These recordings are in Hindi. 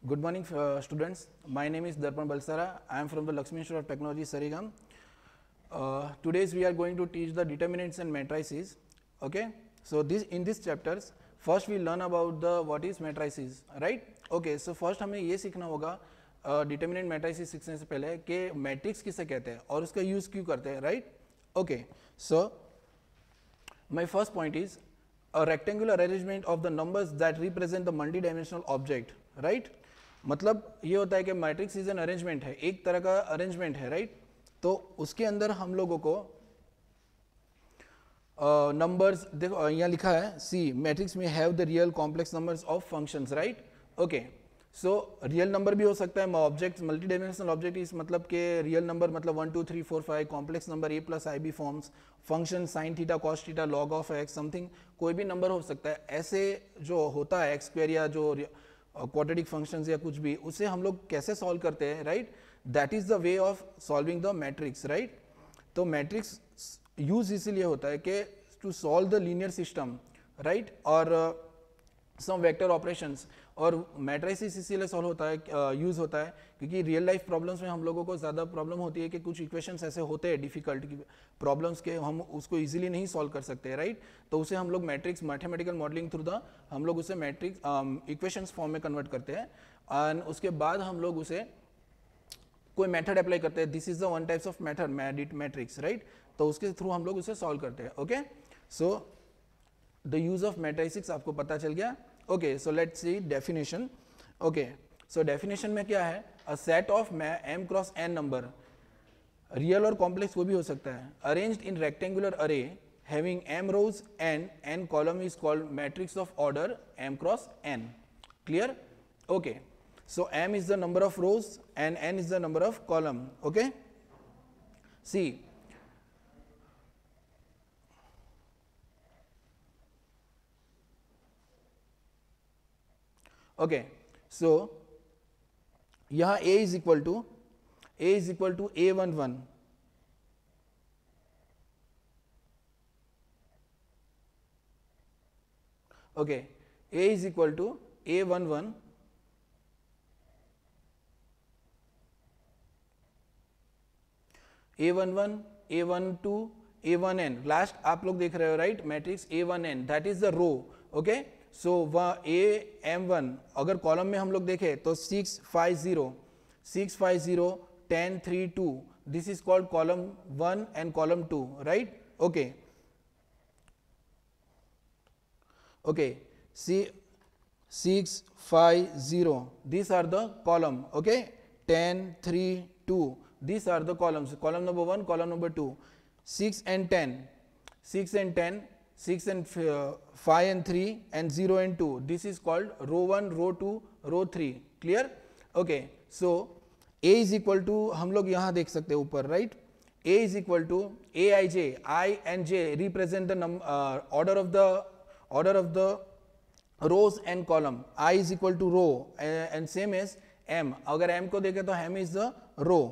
Good morning, students. My name is Darpan Balsara. I am from the Lakshmi Institute of Technology, Sarigam. Today we are going to teach the determinants and matrices. Okay. So in this chapters, first we learn about the what is matrices, right? Okay. So first हमें ये सीखना होगा determinant matrices सीखने से पहले कि matrix किसे कहते हैं और उसका use क्यों करते हैं, right? Okay. So my first point is a rectangular arrangement of the numbers that represent the multi-dimensional object, right? मतलब ये होता है कि मैट्रिक्स इज एन अरेंजमेंट है, एक तरह का अरेंजमेंट है, राइट? तो उसके अंदर हम लोगों को नंबर्स देखो यहाँ लिखा है, सी मैट्रिक्स में have the real complex numbers of functions, right? Okay, so real number भी हो सकता है, ऑब्जेक्ट मल्टी डायमेंशनल ऑब्जेक्ट इस मतलब के रियल नंबर मतलब 1 2 3 4 5, complex number a plus i B forms, function sine theta cos theta log of X something, कोई भी नंबर हो सकता है। ऐसे जो होता है एक्स स्क्वायर या जो क्वाड्रेटिक फंक्शंस या कुछ भी, उसे हम लोग कैसे सॉल्व करते हैं, right? That is the way of solving the matrix, right? तो मैट्रिक्स यूज इसीलिए होता है कि to solve the linear system, right? और सम वेक्टर ऑपरेशंस, और मैट्रिसेस इसीलिए सॉल्व होता है, यूज होता है क्योंकि रियल लाइफ प्रॉब्लम्स में हम लोगों को ज़्यादा प्रॉब्लम होती है कि कुछ इक्वेशंस ऐसे होते हैं डिफिकल्ट प्रॉब्लम्स के, हम उसको इजीली नहीं सॉल्व कर सकते, राइट? तो उसे हम लोग matrix mathematical modelling through the हम लोग उसे मैट्रिक्स इक्वेशंस फॉर्म में कन्वर्ट करते हैं एंड उसके बाद हम लोग उसे कोई मेथड अप्लाई करते हैं। This is the one types of method matrix, right? तो उसके थ्रू हम लोग उसे सॉल्व करते हैं। Okay, so the use of matrices आपको पता चल गया। Okay, so let's see definition. Okay, so definition में क्या है? A set of m cross n number, real और कॉम्प्लेक्स वो भी हो सकता है, arranged in rectangular array having m rows and n column is called matrix of order m cross n। Clear? Okay, so m is the number of rows and n is the number of column. Okay, see okay, so यहाँ a is equal to a11, okay, a is equal to a11 a11 a12 a1n, last आप लोग देख रहे हो, right? Matrix a1n that is the row. Okay, so वह am1 अगर कॉलम में हम लोग देखें तो 6 5 0 10 3 2, this is called column 1 and column 2, right? Okay okay, 6 5 0, these are the column. Okay, 10 3 2, these are the columns, column number 1, column number 2, 6 and 10, 6 and 10, 6 and 5 and 3 and 0 and 2, this is called row 1, row 2, row 3. Clear? Okay, so a is equal to हम लोग यहाँ देख सकते हैं ऊपर, right? a is equal to aij, I and j represent the order of the rows and column. I is equal to row and same as m, अगर m को देखें तो m is the row,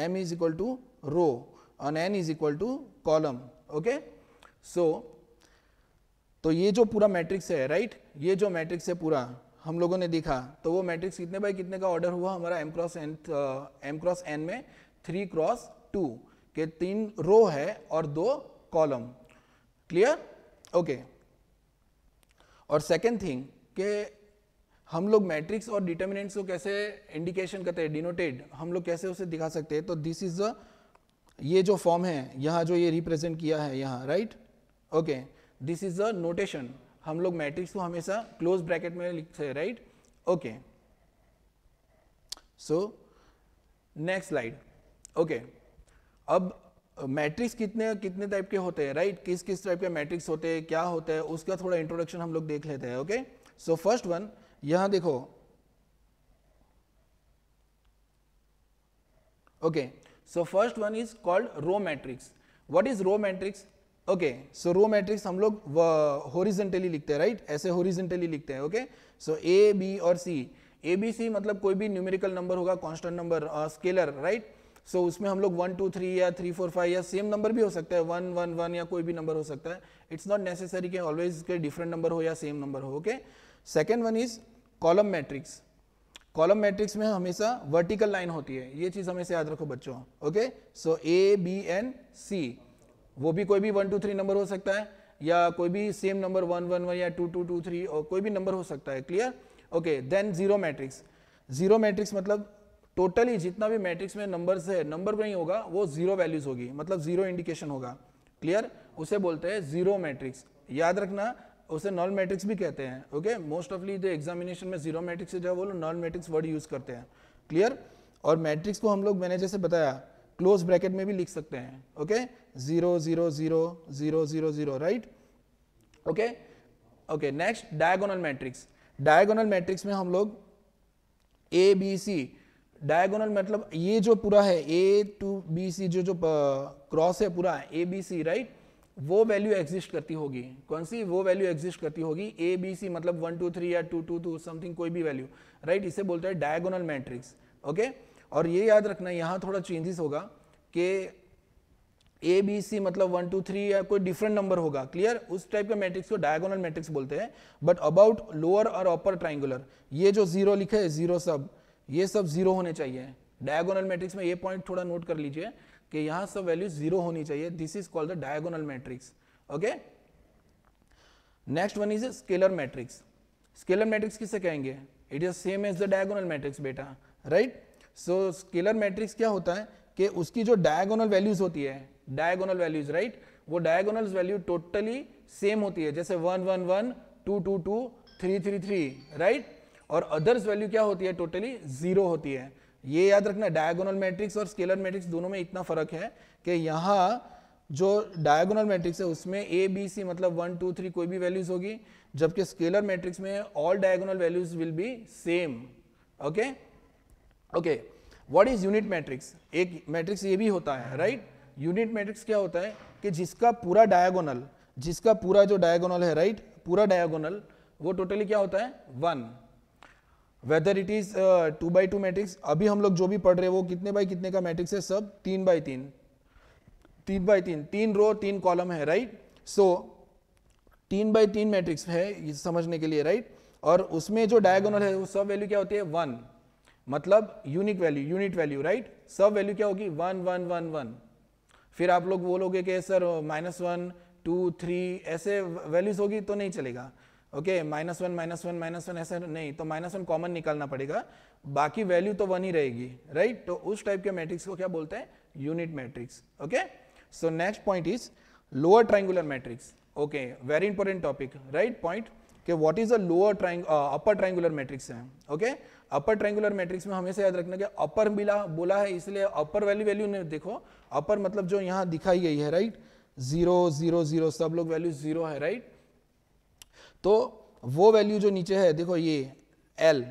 m is equal to row and n is equal to column. Okay, so तो ये जो पूरा मैट्रिक्स है, राइट? ये जो मैट्रिक्स है पूरा हम लोगों ने देखा, तो वो मैट्रिक्स कितने बाय कितने का ऑर्डर हुआ हमारा m क्रॉस n में 3 क्रॉस 2 के 3 रो है और 2 कॉलम। क्लियर? ओके, और सेकेंड थिंग कि हम लोग मैट्रिक्स और डिटर्मिनेंट्स को कैसे इंडिकेशन करते हैं, डिनोटेड, हम लोग कैसे उसे दिखा सकते हैं? तो दिस इज द, ये जो फॉर्म है यहाँ जो ये रिप्रेजेंट किया है यहाँ, right? Okay, this is the notation, हम लोग मैट्रिक्स को हमेशा क्लोज ब्रैकेट में लिखते हैं, right? Okay, so next slide. Okay, अब मैट्रिक्स कितने टाइप के होते हैं, राइट? किस किस टाइप के मैट्रिक्स होते हैं, क्या होता है, उसका थोड़ा इंट्रोडक्शन हम लोग देख लेते हैं। ओके, सो फर्स्ट वन यहां देखो। Okay, so first one is called row matrix. What is row matrix? Okay, so row matrix हम लोग हॉरिजॉन्टली लिखते हैं, राइट? ऐसे हॉरिजॉन्टली लिखते हैं। ओके, सो ए बी और सी, ए बी सी मतलब कोई भी न्यूमेरिकल नंबर होगा, कांस्टेंट नंबर, स्केलर, राइट? सो उसमें हम लोग 1 2 3 या 3 4 5 या सेम नंबर भी हो सकता है, 1 1 1 या कोई भी नंबर हो सकता है। इट्स नॉट नेसेसरी कि ऑलवेज के डिफरेंट नंबर हो या सेम नंबर हो। Okay, second one is column matrix. Column matrix में हमेशा वर्टिकल लाइन होती है, ये चीज हमेशा याद रखो बच्चों। Okay, so A B and C, वो भी कोई भी 1 2 3 नंबर हो सकता है, या कोई भी सेम नंबर 1 1 1 या 2 2 2 3 और कोई भी नंबर हो सकता है। Clear? Okay, than zero matrix. Zero matrix मतलब टोटली जितना भी मैट्रिक्स में नंबर्स है, नंबर नहीं होगा वो जीरो वैल्यूज होगी, मतलब जीरो इंडिकेशन होगा। क्लियर? उसे बोलते हैं जीरो मैट्रिक्स। याद रखना, उसे नॉन मैट्रिक्स भी कहते हैं। ओके, मोस्ट ऑफली जो एग्जामिनेशन में जीरो मैट्रिक्स से जो वो लोग नॉन मैट्रिक्स वर्ड यूज करते हैं। क्लियर? और मैट्रिक्स को हम लोग, मैंने जैसे बताया, क्लोज ब्रैकेट में भी लिख सकते हैं। Okay, 0 0 0 0 0 0, right? Okay okay, next diagonal matrix. Diagonal matrix में हम लोग ए बी सी, डायगोनल मतलब ये जो पूरा है ए टू बी सी, जो क्रॉस है पूरा ए बी सी, राइट, वो वैल्यू एग्जिस्ट करती होगी। कौन सी? वो वैल्यू एग्जिस्ट करती होगी ए बी सी, मतलब 1 2 3 या 2 2 2 समथिंग, कोई भी वैल्यू, राइट? इसे बोलते हैं डायगोनल मैट्रिक्स। ओके, और ये याद रखना यहाँ थोड़ा चेंजेस होगा कि ए बी सी मतलब 1 2 3 या कोई डिफरेंट नंबर होगा। क्लियर? उस टाइप के मैट्रिक्स को डायगोनल मैट्रिक्स बोलते हैं। बट अबाउट लोअर और अपर ट्राइंगुलर, ये जो जीरो लिखे है, जीरो सब, ये सब जीरो होने चाहिए। डायगोनल मैट्रिक्स में ये पॉइंट थोड़ा नोट कर लीजिए कि यहां सब वैल्यू जीरो होनी चाहिए। This is called the diagonal matrix. Okay, next one is scalar matrix. Scalar matrix किसे कहेंगे? It is same as the diagonal matrix बेटा, राइट? सो स्केलर मैट्रिक्स क्या होता है कि उसकी जो डायगोनल वैल्यूज होती है, डायगोनल वैल्यूज, राइट, वो डायगोनल वैल्यू टोटली सेम होती है, जैसे 1 1 1 2 2 2 3 3 3, राइट? और अदर्स वैल्यू क्या होती है? टोटली जीरो होती है। ये याद रखना, डायगोनल मैट्रिक्स और स्केलर मैट्रिक्स दोनों में इतना फर्क है कि यहाँ जो डायगोनल मैट्रिक्स है उसमें ए बी सी मतलब 1 2 3 कोई भी वैल्यूज होगी, जबकि स्केलर मैट्रिक्स में all diagonal values will be same. Okay okay, what is unit matrix? एक मैट्रिक्स ये भी होता है, राइट? यूनिट मैट्रिक्स क्या होता है कि जिसका पूरा डायगोनल, जिसका पूरा जो डायगोनल है, राइट, पूरा डायगोनल वो टोटली क्या होता है? 1। Whether it is 2 by 2 matrix, अभी हम लोग जो भी पढ़ रहे हैं वो कितने बाई कितने का मैट्रिक्स है? सब 3 by 3, 3 by 3, 3 रो 3 कॉलम है, राइट? सो 3 by 3 मैट्रिक्स है, ये समझने के लिए, राइट? और उसमें जो डायगोनल है वो सब वैल्यू क्या होती है? 1, मतलब unique value, unit value, right? सब वैल्यू क्या होगी? 1 1 1 1। फिर आप लोग बोलोगे कि सर -1 2 3 ऐसे वैल्यूज होगी तो नहीं चलेगा। ओके, -1 -1 -1 ऐसा नहीं, तो -1 कॉमन निकालना पड़ेगा, बाकी वैल्यू तो 1 ही रहेगी, राइट? तो उस टाइप के मैट्रिक्स को क्या बोलते हैं? Unit matrix. Okay, so next point is lower triangular matrix. Okay, very important topic, right? Point कि what is a lower upper triangular matrix है। ओके, अपर ट्राइंगुलर मैट्रिक्स में हमेशा याद रखना कि अपर बोला है, इसलिए अपर वैल्यू ने देखो, अपर मतलब जो यहाँ दिखाई गई है, राइट, 0 0 0, सब लोग वैल्यू 0 है, राइट? तो वो वैल्यू जो नीचे है देखो, ये L,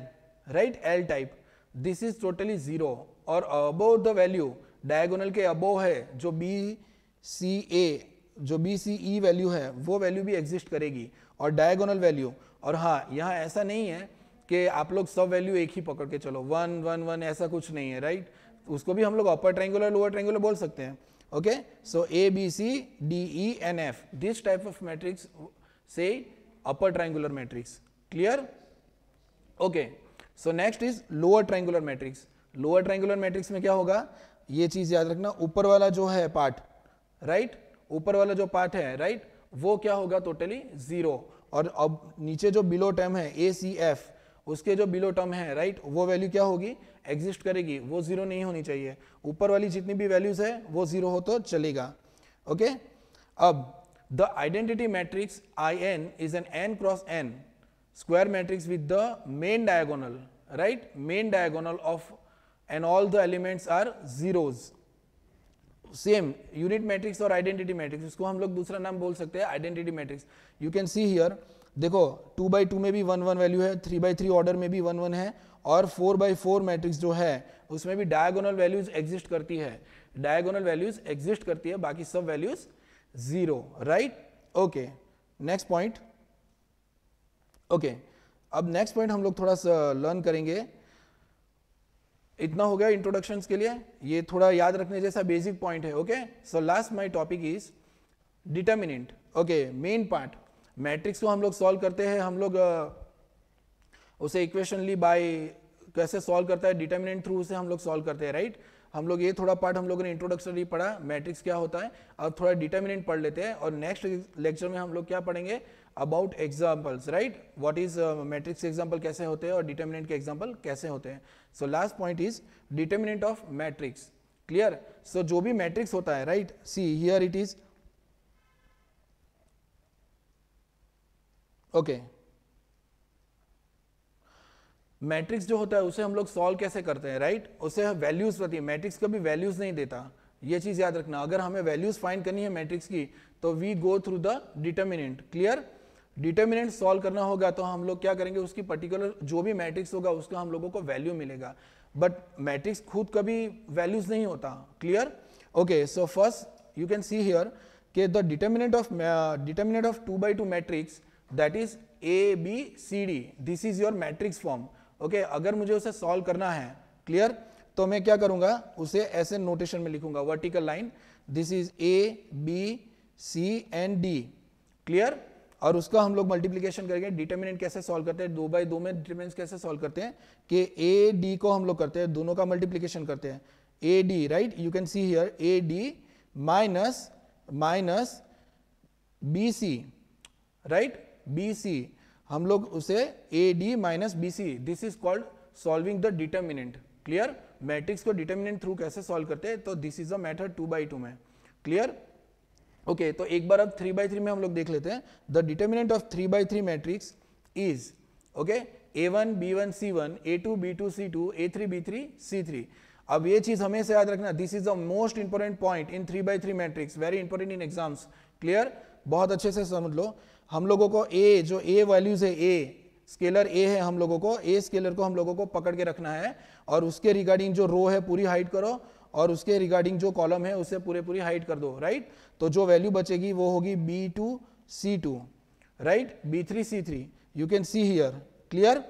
right, L type, this is totally 0। और अबोव द वैल्यू, डायगोनल के अबोव है जो BCA, जो BCE वैल्यू है, वो वैल्यू भी एग्जिस्ट करेगी, और डायगोनल वैल्यू। और हाँ, यहाँ ऐसा नहीं है कि आप लोग सब वैल्यू एक ही पकड़ के चलो, 1 1 1, ऐसा कुछ नहीं है, राइट? उसको भी हम लोग अपर ट्राइंगुलर लोअर ट्राइंगुलर बोल सकते हैं। Okay, so A B C D E and F, this type of matrix से upper triangular matrix. Clear? Okay, so next is lower triangular matrix. Lower triangular matrix में क्या होगा? ये चीज याद रखना, ऊपर वाला जो है पार्ट, राइट, ऊपर वाला जो पार्ट है, राइट, वो क्या होगा? टोटली 0। और अब नीचे जो बिलो टर्म है ACF, उसके जो बिलो टर्म है, राइट, वो वैल्यू क्या होगी? एग्जिस्ट करेगी, वो 0 नहीं होनी चाहिए। ऊपर वाली जितनी भी वैल्यूज है वो 0 हो तो चलेगा। ओके, अब the identity matrix IN is an n cross n square matrix with the main diagonal, right, main diagonal of, and all the elements are zeros. Same unit matrix और आइडेंटिटी मैट्रिक्स, इसको हम लोग दूसरा नाम बोल सकते हैं identity matrix. You can see here, देखो 2 by 2 में भी 1 1 वैल्यू है, 3 by 3 ऑर्डर में भी 1 1 है, और 4 by 4 मैट्रिक्स जो है उसमें भी डायगोनल वैल्यूज एग्जिस्ट करती है, डायगोनल वैल्यूज एग्जिस्ट करती है, बाकी सब values 0, right? Okay, next point. Okay, अब नेक्स्ट पॉइंट हम लोग थोड़ा सा लर्न करेंगे। इतना हो गया इंट्रोडक्शंस के लिए, ये थोड़ा याद रखने जैसा बेसिक पॉइंट है। Okay, so last my topic is determinant. Okay, main part, matrix को हम लोग सॉल्व करते हैं, हम लोग उसे इक्वेशनली बाय कैसे सॉल्व करता है, डिटर्मिनेंट थ्रू से हम लोग सॉल्व करते हैं, राइट। हम लोग ये थोड़ा पार्ट हम लोगों ने इंट्रोडक्टरी पढ़ा, मैट्रिक्स क्या होता है। अब थोड़ा डिटर्मिनेंट पढ़ लेते हैं और नेक्स्ट लेक्चर में हम लोग क्या पढ़ेंगे, about examples, right. What is matrix example कैसे होते हैं और डिटर्मिनेंट के एग्जाम्पल कैसे होते हैं। So last point is determinant of matrix, clear. So जो भी मैट्रिक्स होता है, right, see here it is, okay, matrix जो होता है उसे हम लोग सॉल्व कैसे करते हैं, राइट। उसे वैल्यूज रहती है, मैट्रिक्स कभी वैल्यूज नहीं देता, ये चीज याद रखना। अगर हमें वैल्यूज फाइंड करनी है मैट्रिक्स की तो we go through the determinant, clear. Determinant solve करना होगा तो हम लोग क्या करेंगे, उसकी पर्टिकुलर जो भी मैट्रिक्स होगा उसका हम लोगों को वैल्यू मिलेगा, बट मैट्रिक्स खुद कभी वैल्यूज नहीं होता, clear. Okay, so first you can see here कि the determinant of 2x2 matrix that is ABCD, this is your matrix form. Okay, अगर मुझे उसे सॉल्व करना है, क्लियर, तो मैं क्या करूंगा, उसे ऐसे नोटेशन में लिखूंगा, vertical line, this is ABCD, clear. और उसका हम लोग मल्टीप्लीकेशन करेंगे। डिटर्मिनेंट कैसे सॉल्व करते हैं, 2x2 में डिटर्मिनेंट कैसे सॉल्व करते हैं कि AD को हम लोग करते हैं, दोनों का मल्टीप्लीकेशन करते हैं, AD, right. You can see here AD minus BC, right, BC, हम लोग उसे AD minus BC, this is called solving the determinant, clear. Matrix को डिटर्मिनेंट थ्रू कैसे सॉल्व करते हैं, तो this is the method 2x2 में, क्लियर। ओके, तो एक बार अब 3x3 में हम लोग देख लेते हैं। The determinant of 3x3 matrix is, okay, A1 B1 C1 A2 B2 C2 A3 B3 C3। अब ये चीज हमेशा याद रखना, this is the most important point in 3x3 matrix, very important in exams, clear. बहुत अच्छे से समझ लो। हम लोगों को A, जो A वैल्यूज है, A स्केलर A है, हम लोगों को A स्केलर को हम लोगों को पकड़ के रखना है और उसके रिगार्डिंग जो रो है पूरी हाइड करो और उसके रिगार्डिंग जो कॉलम है उसे पूरी हाइड कर दो, राइट। तो जो वैल्यू बचेगी वो होगी B2 C2, right, B3 C3, you can see here, clear.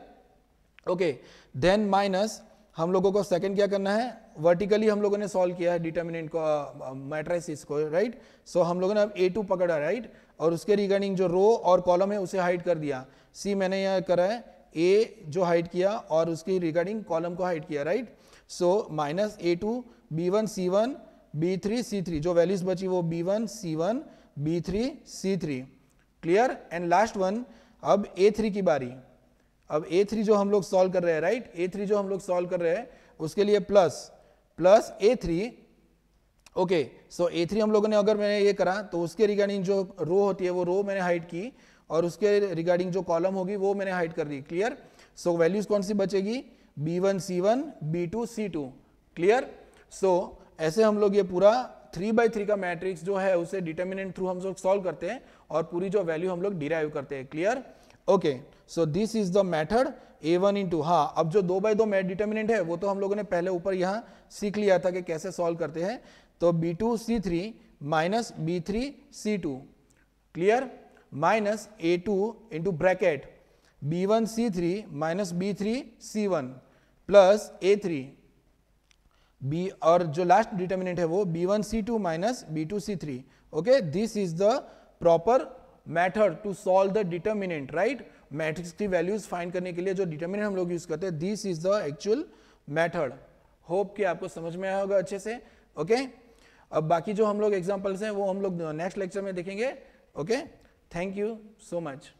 Okay, then minus हम लोगों को सेकंड क्या करना है, वर्टिकली हम लोगों ने सॉल्व किया है डिटर्मिनेंट को, मैट्रिसेस को, राइट। सो हम लोगों ने अब A2 पकड़ा, राइट, और उसके रिगार्डिंग जो रो और कॉलम है उसे हाइड कर दिया। सी मैंने यहाँ करा है, A जो हाइड किया और उसकी रिगार्डिंग कॉलम को हाइड किया, right. So minus A2 B1 C1 B3 C3, जो वैल्यूज बची वो B1 C1 B3 C3, clear. And last one, अब A3 की बारी। अब A3 जो हम लोग सॉल्व कर रहे हैं, राइट, A3 जो हम लोग सॉल्व कर रहे हैं उसके लिए प्लस A3, ओके। सो A3 हम लोगों ने अगर मैंने ये करा तो उसके रिगार्डिंग जो रो होती है वो रो मैंने हाइड की और उसके रिगार्डिंग जो कॉलम होगी वो मैंने हाइड कर दी, क्लियर। सो वैल्यूज कौन सी बचेगी, B1 C1 B2 C2, clear. सो ऐसे हम लोग ये पूरा 3x3 का मैट्रिक्स जो है उसे डिटर्मिनेंट थ्रू हम लोग सॉल्व करते हैं और पूरी जो वैल्यू हम लोग डिराइव करते हैं, clear. Okay, so this is the method A1 into, हाँ, अब जो 2x2 डिटर्मिनेंट है वो तो हम लोगों ने पहले ऊपर यहाँ सीख लिया था कि कैसे सॉल्व करते हैं। तो B2 C3 minus B3 C2, clear, minus A2 into bracket B1 C3 minus B3 C1 plus A3 B, और जो लास्ट डिटर्मिनेंट है वो B1 C2 minus B2 C3, okay. This is the proper method to solve the determinant, right. Matrix की वैल्यूज फाइंड करने के लिए जो डिटर्मिनेंट हम लोग यूज करते हैं, this is the actual method. Hope कि आपको समझ में आया होगा अच्छे से, ओके। अब बाकी जो हम लोग एग्जांपल्स हैं वो हम लोग नेक्स्ट लेक्चर में देखेंगे, okay. Thank you so much.